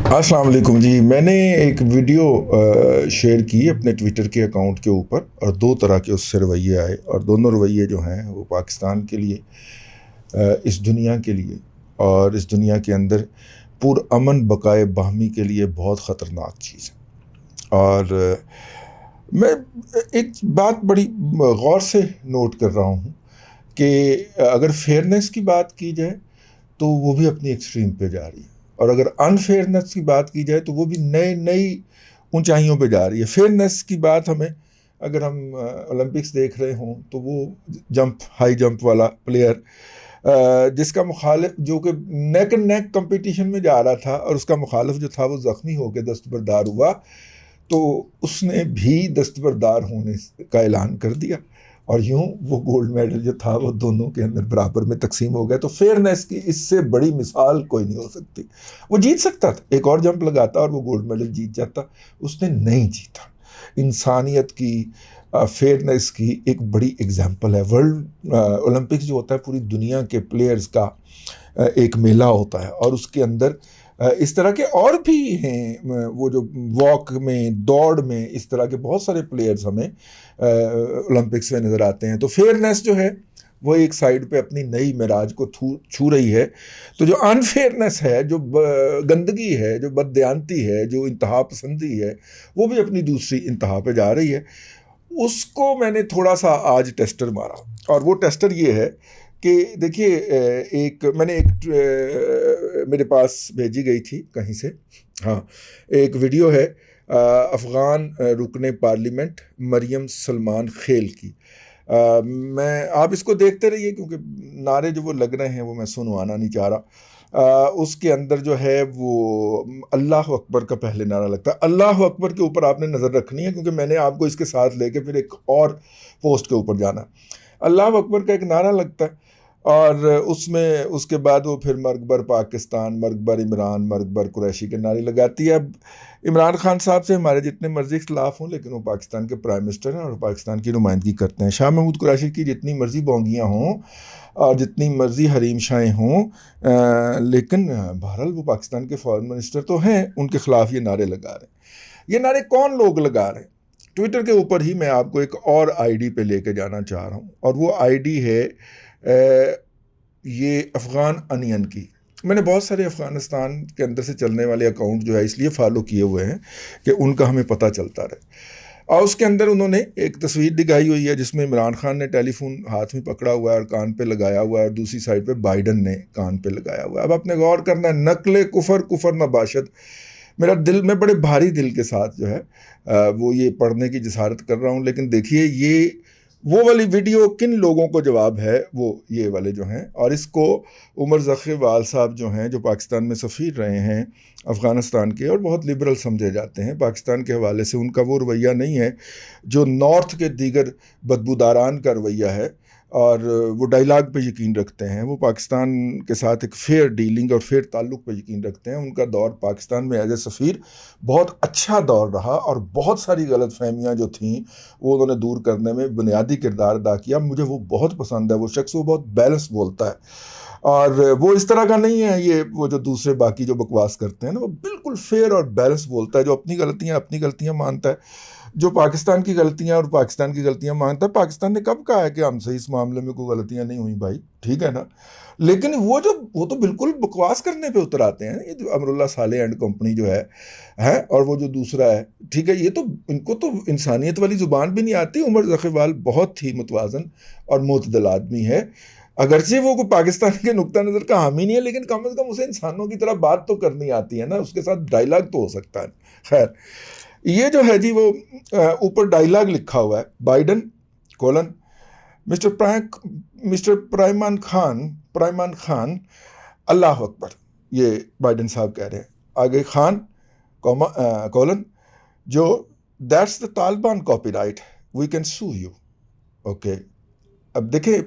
अस्सलाम वालेकुम जी। मैंने एक वीडियो शेयर की अपने ट्विटर के अकाउंट के ऊपर और दो तरह के उससे रवैये आए और दोनों रवैये जो हैं वो पाकिस्तान के लिए, इस दुनिया के लिए और इस दुनिया के अंदर पुरअमन बकाए बाहमी के लिए बहुत ख़तरनाक चीज़ है। और मैं एक बात बड़ी गौर से नोट कर रहा हूँ कि अगर फेयरनेस की बात की जाए तो वो भी अपनी एक्सट्रीम पे जा रही है, और अगर अनफेयरनेस की बात की जाए तो वो भी नई नई ऊंचाइयों पे जा रही है। फेयरनेस की बात हमें, अगर हम ओलंपिक्स देख रहे हों तो वो जंप, हाई जंप वाला प्लेयर जिसका मुखालिफ, जो कि नेक एंड नेक कंपटीशन में जा रहा था और उसका मुखालिफ जो था वो ज़ख्मी होकर दस्तबरदार हुआ, तो उसने भी दस्तबरदार होने का ऐलान कर दिया और यूं वो गोल्ड मेडल जो था वो दोनों के अंदर बराबर में तकसीम हो गया। तो फेयरनेस की इससे बड़ी मिसाल कोई नहीं हो सकती। वो जीत सकता था, एक और जंप लगाता और वो गोल्ड मेडल जीत जाता, उसने नहीं जीता। इंसानियत की, फेयरनेस की एक बड़ी एग्जाम्पल है। वर्ल्ड ओलंपिक्स जो होता है पूरी दुनिया के प्लेयर्स का एक मेला होता है, और उसके अंदर इस तरह के और भी हैं। वो जो वॉक में, दौड़ में, इस तरह के बहुत सारे प्लेयर्स हमें ओलंपिक्स में नज़र आते हैं। तो फेयरनेस जो है वो एक साइड पे अपनी नई मिराज को छू रही है। तो जो अनफेयरनेस है, जो गंदगी है, जो बददियानती है, जो इंतहा पसंदी है, वो भी अपनी दूसरी इंतहा पे जा रही है। उसको मैंने थोड़ा सा आज टेस्टर मारा, और वो टेस्टर ये है कि देखिए, एक मैंने एक मेरे पास भेजी गई थी कहीं से, हाँ, एक वीडियो है अफ़गान रुकने पार्लियामेंट मरियम सलमान खेल की। मैं, आप इसको देखते रहिए क्योंकि नारे जो वो लग रहे हैं वो मैं सुनवाना नहीं चाह रहा। उसके अंदर जो है वो अल्लाह अकबर का पहले नारा लगता है। अल्लाह अकबर के ऊपर आपने नज़र रखनी है क्योंकि मैंने आपको इसके साथ लेके फिर एक और पोस्ट के ऊपर जाना। अल्लाह अकबर का एक नारा लगता है और उसमें उसके बाद वो फिर मरकबर पाकिस्तान, मरकबर इमरान, मरकबर कुरैशी के नारे लगाती है। अब इमरान खान साहब से हमारे जितने मर्जी इख्तलाफ हों, लेकिन वो पाकिस्तान के प्राइम मिनिस्टर हैं और पाकिस्तान की नुमाइंदगी करते हैं। शाह महमूद कुरैशी की जितनी मर्जी बोंगियाँ हों और जितनी मर्जी हरीम शाहें हों, लेकिन बहरहाल वो पाकिस्तान के फॉरेन मिनिस्टर तो हैं, उनके खिलाफ ये नारे लगा रहे हैं। ये नारे कौन लोग लगा रहे हैं? ट्विटर के ऊपर ही मैं आपको एक और आईडी पे लेके जाना चाह रहा हूँ, और वो आईडी है ये अफ़गान अनियन की। मैंने बहुत सारे अफ़गानिस्तान के अंदर से चलने वाले अकाउंट जो है इसलिए फॉलो किए हुए हैं कि उनका हमें पता चलता रहे। और उसके अंदर उन्होंने एक तस्वीर दिखाई हुई है जिसमें इमरान खान ने टेलीफोन हाथ में पकड़ा हुआ है और कान पे लगाया हुआ है, और दूसरी साइड पे बाइडन ने कान पे लगाया हुआ है। अब आपने गौर करना है, नकले कुफर कुफर नबाशत। मेरा दिल, मैं बड़े भारी दिल के साथ जो है वो ये पढ़ने की जसारत कर रहा हूँ। लेकिन देखिए, ये वो वाली वीडियो किन लोगों को जवाब है, वो ये वाले जो हैं। और इसको उमर ज़ख़ीवाल साहब जो हैं, जो पाकिस्तान में सफ़ीर रहे हैं अफ़गानिस्तान के, और बहुत लिबरल समझे जाते हैं पाकिस्तान के हवाले से, उनका वो रवैया नहीं है जो नॉर्थ के दीगर बदबूदारान का रवैया है। और वो डायलाग पे यकीन रखते हैं, वो पाकिस्तान के साथ एक फ़ेयर डीलिंग और फेयर ताल्लुक़ पे यकीन रखते हैं। उनका दौर पाकिस्तान में एज ए सफ़ीर बहुत अच्छा दौर रहा, और बहुत सारी गलत फहमियाँ जो थीं वो उन्होंने दूर करने में बुनियादी किरदार अदा किया। मुझे वो बहुत पसंद है वो शख्स, वो बहुत बैलेंस बोलता है, और वो इस तरह का नहीं है ये वो जो दूसरे बाकी जो बकवास करते हैं ना, वो बिल्कुल फेयर और बैलेंस बोलता है, जो अपनी गलतियाँ मानता है, जो पाकिस्तान की गलतियां और पाकिस्तान की गलतियां मानता है। पाकिस्तान ने कब कहा है कि हमसे इस मामले में कोई गलतियां नहीं हुई भाई, ठीक है ना? लेकिन वो तो बिल्कुल बकवास करने पे उतर आते हैं, ये जो अमरुल्लाह साले एंड कंपनी जो है, और वो जो दूसरा है, ठीक है, ये तो, इनको तो इंसानियत वाली जुबान भी नहीं आती। उमर ज़ख़ीवाल बहुत ही मुतवाज़न और मोतदल आदमी है, अगरचे वो को पाकिस्तान के नुक्ता नज़र का हामी नहीं है, लेकिन कम से कम उसे इंसानों की तरह बात तो करनी आती है ना, उसके साथ डायलॉग तो हो सकता है। खैर, ये जो है जी वो ऊपर डायलॉग लिखा हुआ है, बाइडन कोलन मिस्टर प्राइमान खान अल्लाह अकबर, ये बाइडन साहब कह रहे हैं। आगे Khan colon Joe that's the Taliban copyright, we can sue you. Okay, अब देखिए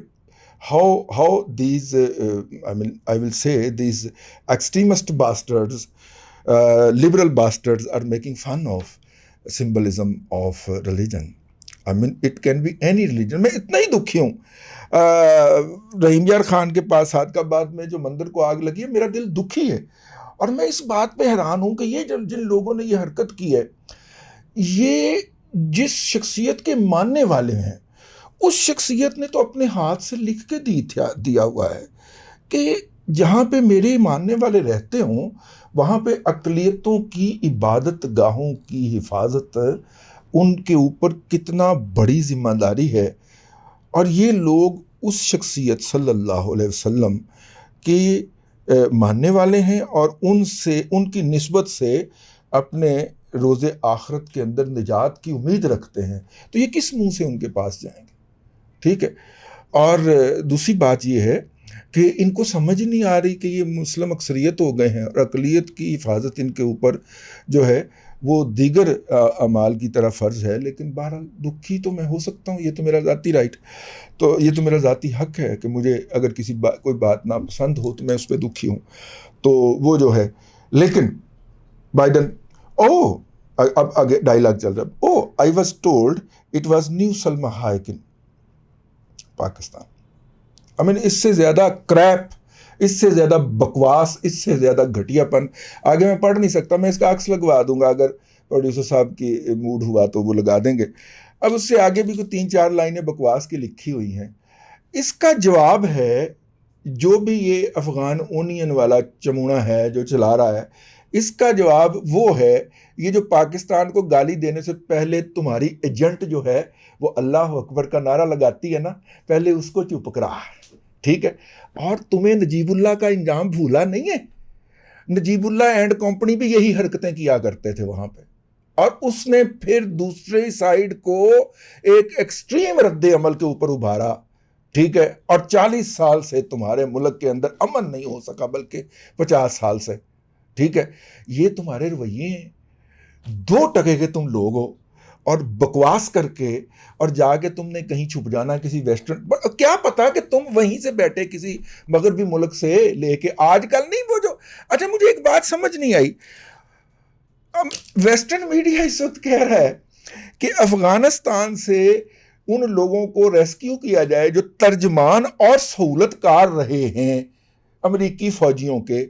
how these I will say these extremist bastards, liberal bastards are making fun of symbolism of religion. I mean it can be any religion. मैं इतना ही दुखी हूँ, रहीम यार खान के पास सादकाबाद में जो मंदिर को आग लगी है, मेरा दिल दुखी है। और मैं इस बात पे हैरान हूं कि ये जिन जिन लोगों ने ये हरकत की है, ये जिस शख्सियत के मानने वाले हैं, उस शख्सियत ने तो अपने हाथ से लिख के दिया हुआ है कि जहाँ पे मेरे मानने वाले रहते हों, वहाँ पे अक़लियतों की इबादत गाहों की हिफाजत उनके ऊपर कितना बड़ी ज़िम्मेदारी है। और ये लोग उस शख्सियत सल्लल्लाहु अलैहि वसल्लम के मानने वाले हैं और उनसे उनकी निस्बत से अपने रोज़े आखिरत के अंदर निजात की उम्मीद रखते हैं। तो ये किस मुंह से उनके पास जाएंगे? ठीक है। और दूसरी बात ये है कि इनको समझ नहीं आ रही कि ये मुस्लिम अक्सरियत हो गए हैं और अक़लियत की हिफाजत इनके ऊपर जो है वो दीगर अमाल की तरह फ़र्ज़ है। लेकिन बहरहाल दुखी तो मैं हो सकता हूँ, ये तो मेरा ज़ाती राइट, तो ये तो मेरा ज़ाती हक़ है कि मुझे अगर किसी कोई बात नापसंद हो तो मैं उस पर दुखी हूँ, तो वो जो है। लेकिन बाइडन, अब आगे डायलॉग चल रहा है, I was told it was new Salma hike in Pakistan. I mean, इससे ज़्यादा क्रैप, इससे ज़्यादा बकवास, इससे ज़्यादा घटियापन आगे मैं पढ़ नहीं सकता। मैं इसका अक्स लगवा दूंगा, अगर प्रोड्यूसर साहब की मूड हुआ तो वो लगा देंगे। अब उससे आगे भी कुछ 3-4 लाइनें बकवास की लिखी हुई हैं। इसका जवाब है, जो भी ये अफ़गान ओनियन वाला चमूना है जो चला रहा है, इसका जवाब वो है, ये जो पाकिस्तान को गाली देने से पहले तुम्हारी एजेंट जो है वो अल्लाह अकबर का नारा लगाती है ना, पहले उसको चुप करा, ठीक है। और तुम्हें नजीबुल्लाह का इंजाम भूला नहीं है? नजीबुल्लाह एंड कंपनी भी यही हरकतें किया करते थे वहां पे, और उसने फिर दूसरे साइड को एक एक्सट्रीम रद्द अमल के ऊपर उभारा, ठीक है। और 40 साल से तुम्हारे मुल्क के अंदर अमन नहीं हो सका, बल्कि 50 साल से, ठीक है। ये तुम्हारे रवैये हैं। 2 टके के तुम लोग हो, और बकवास करके और जाके तुमने कहीं छुप जाना किसी वेस्टर्न, क्या पता कि तुम वहीं से बैठे किसी मगरबी मुल्क से लेके, आजकल नहीं वो जो, अच्छा मुझे एक बात समझ नहीं आई, वेस्टर्न मीडिया इस वक्त कह रहा है कि अफगानिस्तान से उन लोगों को रेस्क्यू किया जाए जो तर्जमान और सहूलतकार रहे हैं अमेरिकी फौजियों के।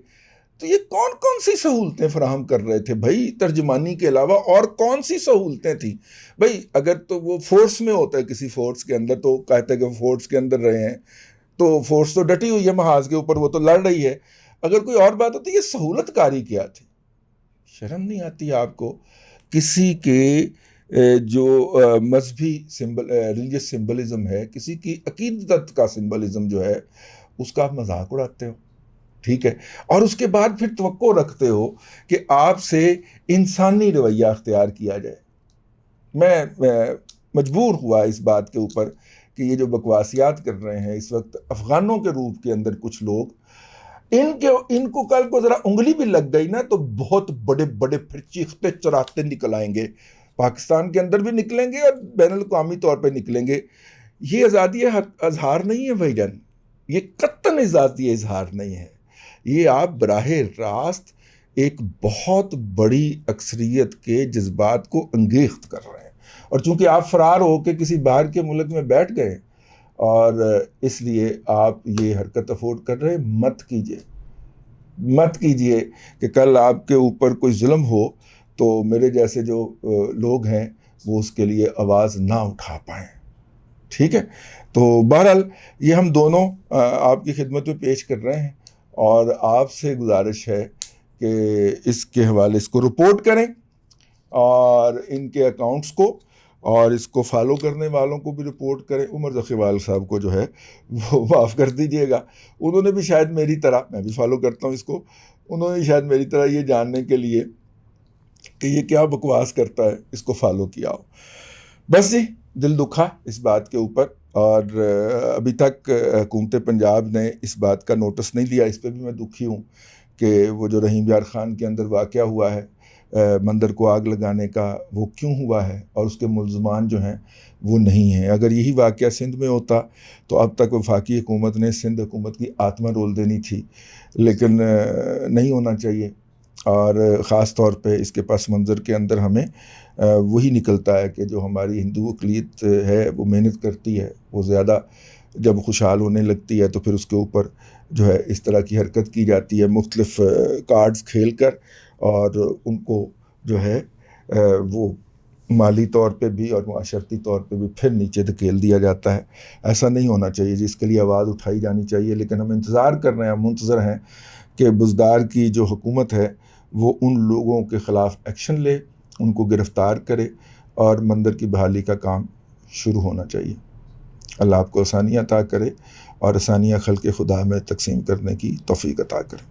तो ये कौन कौन सी सहूलतें फराहम कर रहे थे भाई? तर्जमानी के अलावा और कौन सी सहूलतें थी भाई? अगर तो वो फोर्स में होता है, किसी फोर्स के अंदर, तो कहते हैं कि फोर्स के अंदर रहे हैं, तो फोर्स तो डटी हुई है महाज के ऊपर, वो तो लड़ रही है। अगर कोई और बात होती, ये सहूलतकारी क्या थी? शर्म नहीं आती आपको? किसी के जो मजहबी सिंबल, रिलीजियस सिंबलिज्म है, किसी की अकीदत का सिंबलिज्म जो है, उसका आप मजाक उड़ाते हो, ठीक है। और उसके बाद फिर तवक्को रखते हो कि आपसे इंसानी रवैया अख्तियार किया जाए। मैं मजबूर हुआ इस बात के ऊपर कि ये जो बकवासियात कर रहे हैं इस वक्त अफगानों के रूप के अंदर कुछ लोग, इनको कल को जरा उंगली भी लग गई ना, तो बहुत बड़े बड़े फिर चीखते चराते निकल आएंगे, पाकिस्तान के अंदर भी निकलेंगे और बैनुल अक़वामी तौर पे निकलेंगे। ये आज़ादी इजहार नहीं है भाईजान, ये कत्तन आज़ादी इजहार नहीं है। ये आप बराह रास्त एक बहुत बड़ी अक्सरियत के जज्बात को अंगेख्त कर रहे हैं, और चूंकि आप फरार हो के किसी बाहर के मुल्क में बैठ गए और इसलिए आप ये हरकत अफोर्ड कर रहे हैं। मत कीजिए कि कल आपके ऊपर कोई जुल्म हो तो मेरे जैसे जो लोग हैं वो उसके लिए आवाज़ ना उठा पाएँ, ठीक है। तो बहरहाल ये हम दोनों आपकी खिदमत में पेश कर रहे हैं, और आपसे गुजारिश है कि इसके हवाले इसको रिपोर्ट करें और इनके अकाउंट्स को, और इसको फॉलो करने वालों को भी रिपोर्ट करें। उमर ज़कीवाल साहब को जो है वो माफ़ कर दीजिएगा, उन्होंने भी शायद मेरी तरह, मैं भी फॉलो करता हूँ इसको, उन्होंने भी शायद मेरी तरह ये जानने के लिए कि ये क्या बकवास करता है इसको फॉलो किया हो। बस जी, दिल दुखा इस बात के ऊपर, और अभी तक हुकूमत पंजाब ने इस बात का नोटिस नहीं लिया। इस पर भी मैं दुखी हूँ कि वो जो रहीम यार ख़ान के अंदर वाक़या हुआ है, मंदिर को आग लगाने का, वो क्यों हुआ है, और उसके मुल्ज़मान जो हैं वो नहीं हैं। अगर यही वाक़या सिंध में होता तो अब तक वफाकी हुकूमत ने सिंध हुकूमत की आत्मा रोल देनी थी, लेकिन नहीं होना चाहिए। और ख़ास तौर पे इसके पस मंज़र के अंदर हमें वही निकलता है कि जो हमारी हिंदू अक़लियत है वो मेहनत करती है, वो ज़्यादा जब खुशहाल होने लगती है तो फिर उसके ऊपर जो है इस तरह की हरकत की जाती है मुख्तलिफ कार्ड्स खेल कर, और उनको जो है वो माली तौर पे भी और माशरती तौर पे भी फिर नीचे धकेल दिया जाता है। ऐसा नहीं होना चाहिए, जिसके लिए आवाज़ उठाई जानी चाहिए। लेकिन हम इंतज़ार कर रहे हैं, हम मुंतज़र हैं कि बुज़दार की जो हुकूमत है वो उन लोगों के ख़िलाफ़ एक्शन ले, उनको गिरफ़्तार करे और मंदिर की बहाली का काम शुरू होना चाहिए। अल्लाह आपको आसानियाँ अता करे और आसानियाँ खल्क़ खुदा में तक़सीम करने की तौफ़ीक़ अता करे।